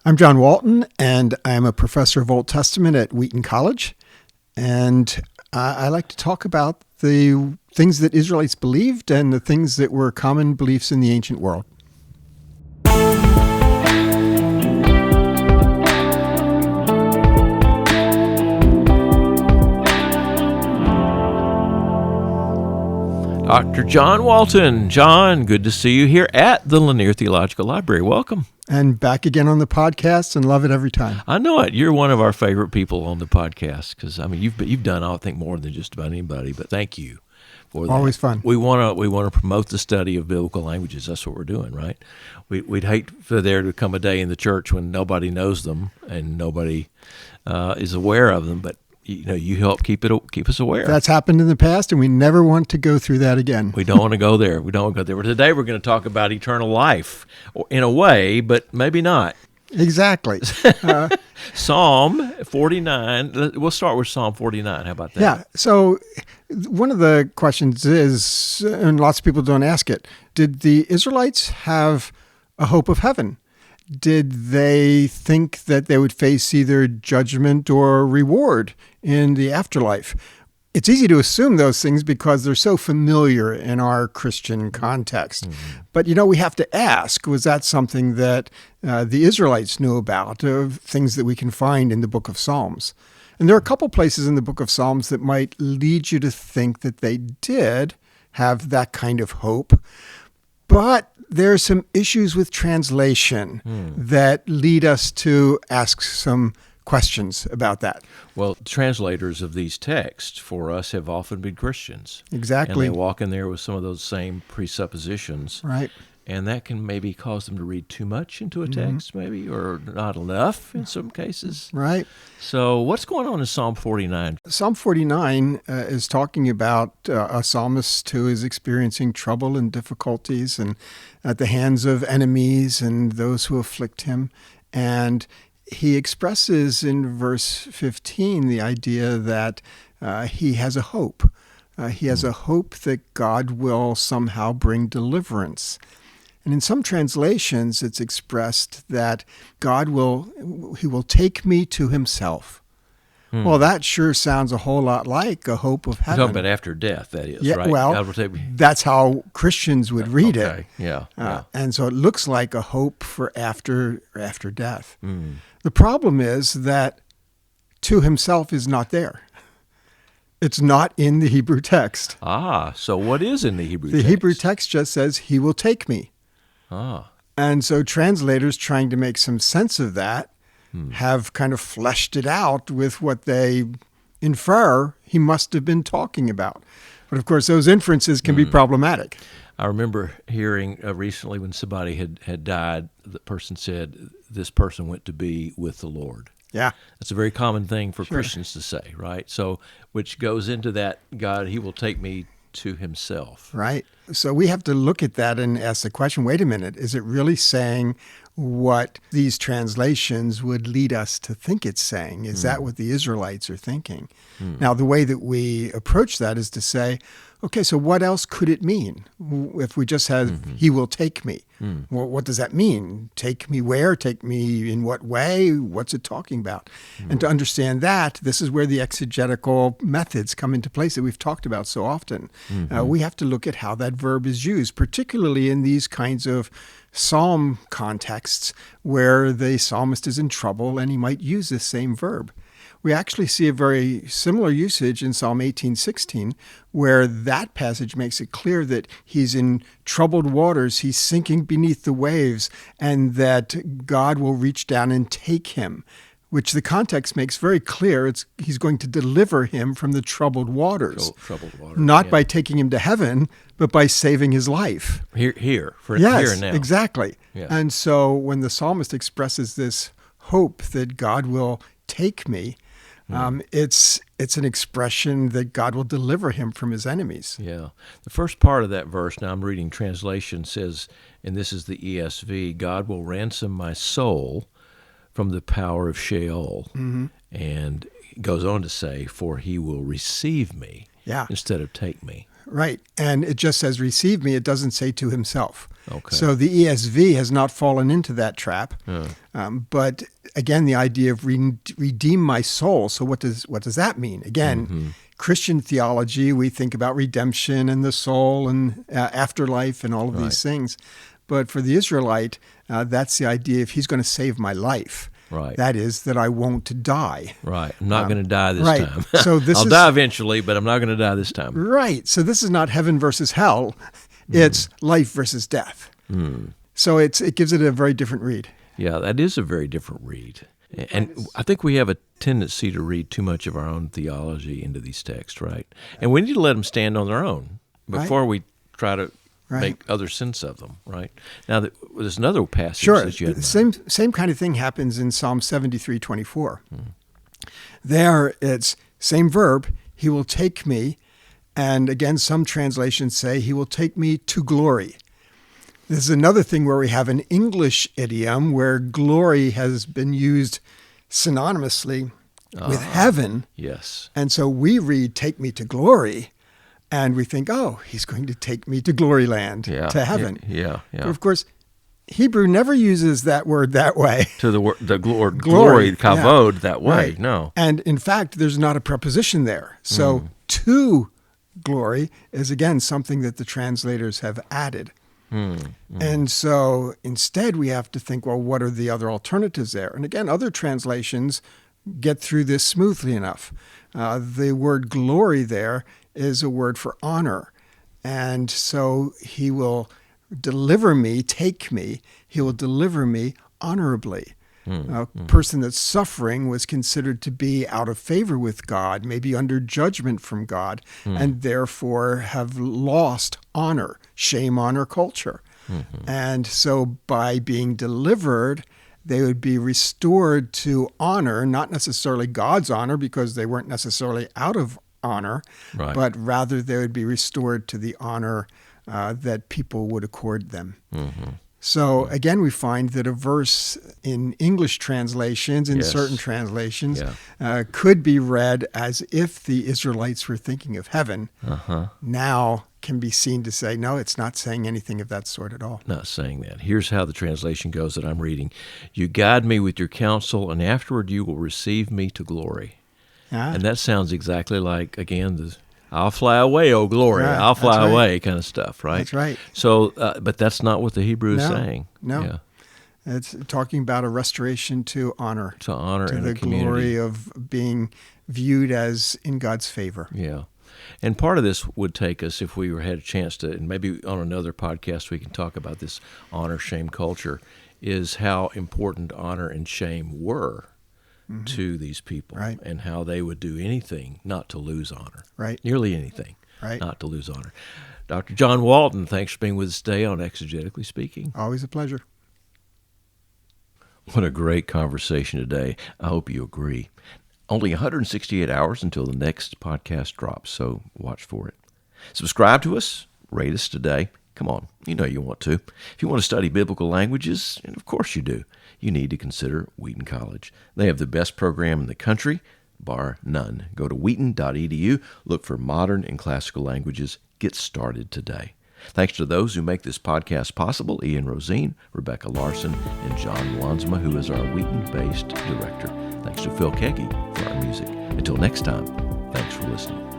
I'm John Walton, and I'm a professor of Old Testament at Wheaton College. And I like to talk about the things that Israelites believed and the things that were common beliefs in the ancient world. Dr. John Walton. John, good to see you here at the Lanier Theological Library. Welcome. And back again on the podcast, and love it every time. I know it. You're one of our favorite people on the podcast because you've done, I think, more than just about anybody. But thank you for that. Always fun. We want to promote the study of biblical languages. That's what we're doing, right? We'd hate for there to come a day in the church when nobody knows them and nobody is aware of them. But you help keep us aware. That's happened in the past, and we never want to go through that again. We don't want to go there. But today we're going to talk about eternal life, in a way, but maybe not. Exactly. Psalm 49. We'll start with Psalm 49. How about that? Yeah. So one of the questions is, and lots of people don't ask it, did the Israelites have a hope of heaven? Did they think that they would face either judgment or reward in the afterlife? It's easy to assume those things because they're so familiar in our Christian context. Mm-hmm. But, we have to ask, was that something that the Israelites knew about, things that we can find in the book of Psalms? And there are a couple places in the book of Psalms that might lead you to think that they did have that kind of hope. But there are some issues with translation that lead us to ask some questions about that. Well, translators of these texts for us have often been Christians. Exactly. And they walk in there with some of those same presuppositions. Right. And that can maybe cause them to read too much into a text, maybe, or not enough in some cases. Right. So what's going on in Psalm 49? Psalm 49 is talking about a psalmist who is experiencing trouble and difficulties and at the hands of enemies and those who afflict him. And he expresses in verse 15 the idea that he has a hope. He has a hope that God will somehow bring deliverance. And in some translations, it's expressed that he will take me to himself. Well, that sure sounds a whole lot like a hope of heaven. You're talking about after death, that is, yeah, right? Well, God will take me. That's how Christians would read it. Yeah. And so it looks like a hope for after death. The problem is that to himself is not there. It's not in the Hebrew text. So what is in the Hebrew text? The Hebrew text just says, he will take me. And so translators trying to make some sense of that have kind of fleshed it out with what they infer he must have been talking about. But of course, those inferences can be problematic. I remember hearing recently when somebody had died, the person said, this person went to be with the Lord. Yeah. That's a very common thing for Christians to say, right? So, which goes into that, God, he will take me to himself. Right. So we have to look at that and ask the question, wait a minute, is it really saying what these translations would lead us to think it's saying? Is that what the Israelites are thinking? Now, the way that we approach that is to say, okay, so what else could it mean? If we just have, he will take me. Well, what does that mean? Take me where? Take me in what way? What's it talking about? And to understand that, this is where the exegetical methods come into place that we've talked about so often. We have to look at how that verb is used, particularly in these kinds of psalm contexts where the psalmist is in trouble and he might use this same verb. We actually see a very similar usage in Psalm 18:16, where that passage makes it clear that he's in troubled waters, he's sinking beneath the waves, and that God will reach down and take him, which the context makes very clear. He's going to deliver him from the troubled waters. Not by taking him to heaven, but by saving his life. Here and now. Exactly. Yeah. And so when the psalmist expresses this hope that God will take me, it's an expression that God will deliver him from his enemies. Yeah. The first part of that verse, now I'm reading translation, says, and this is the ESV, God will ransom my soul from the power of Sheol. And it goes on to say, for he will receive me instead of take me. Right. And it just says receive me. It doesn't say to himself. Okay. So the ESV has not fallen into that trap. But again, the idea of redeem my soul. So what does that mean? Again, Christian theology, we think about redemption and the soul and afterlife and all of these things. But for the Israelite, that's the idea if he's going to save my life. Right. That is, that I won't die. Right. I'm not going to die this right. time. So I'll die eventually, but I'm not going to die this time. Right. So this is not heaven versus hell. It's life versus death. So it gives it a very different read. Yeah, that is a very different read. And I think we have a tendency to read too much of our own theology into these texts, right? And we need to let them stand on their own before we try to make other sense of them, right? Now, there's another passage that you had in mind. Same kind of thing happens in Psalm 73:24. There, it's same verb, he will take me, and again, some translations say he will take me to glory. This is another thing where we have an English idiom where glory has been used synonymously with heaven. Yes. And so we read, take me to glory, and we think, oh, he's going to take me to glory land, to heaven. Yeah. But of course, Hebrew never uses that word that way. To the word glory, kavod, that way. Right. No. And in fact, there's not a preposition there. So to glory is, again, something that the translators have added. And so instead we have to think, well, what are the other alternatives there? And again, other translations get through this smoothly enough. The word glory there is a word for honor. And so he will deliver me, take me, he will deliver me honorably. A person that's suffering was considered to be out of favor with God, maybe under judgment from God, and therefore have lost honor, shame, honor, culture. And so by being delivered, they would be restored to honor, not necessarily God's honor, because they weren't necessarily out of honor, but rather they would be restored to the honor that people would accord them. So again, we find that a verse in English translations, in certain translations, could be read as if the Israelites were thinking of heaven. Now can be seen to say, no, it's not saying anything of that sort at all. Not saying that. Here's how the translation goes that I'm reading. You guide me with your counsel, and afterward you will receive me to glory. And that sounds exactly like, again, the I'll fly away, oh glory, I'll fly away kind of stuff, right? That's right. So, but that's not what the Hebrew is saying. No. Yeah. It's talking about a restoration to honor. To honor to in the the community. glory of being viewed as in God's favor. Yeah. And part of this would take us, if we had a chance to, and maybe on another podcast we can talk about this honor-shame culture, is how important honor and shame were to these people, and how they would do anything not to lose honor. Nearly anything, not to lose honor. Dr. John Walton, thanks for being with us today on Exegetically Speaking. Always a pleasure. What a great conversation today. I hope you agree. Only 168 hours until the next podcast drops, so watch for it. Subscribe to us, rate us today. Come on, you know you want to. If you want to study biblical languages, and of course you do, you need to consider Wheaton College. They have the best program in the country, bar none. Go to wheaton.edu, look for modern and classical languages. Get started today. Thanks to those who make this podcast possible, Ian Rosine, Rebecca Larson, and John Wansma, who is our Wheaton-based director. Thanks to Phil Keggy for our music. Until next time, thanks for listening.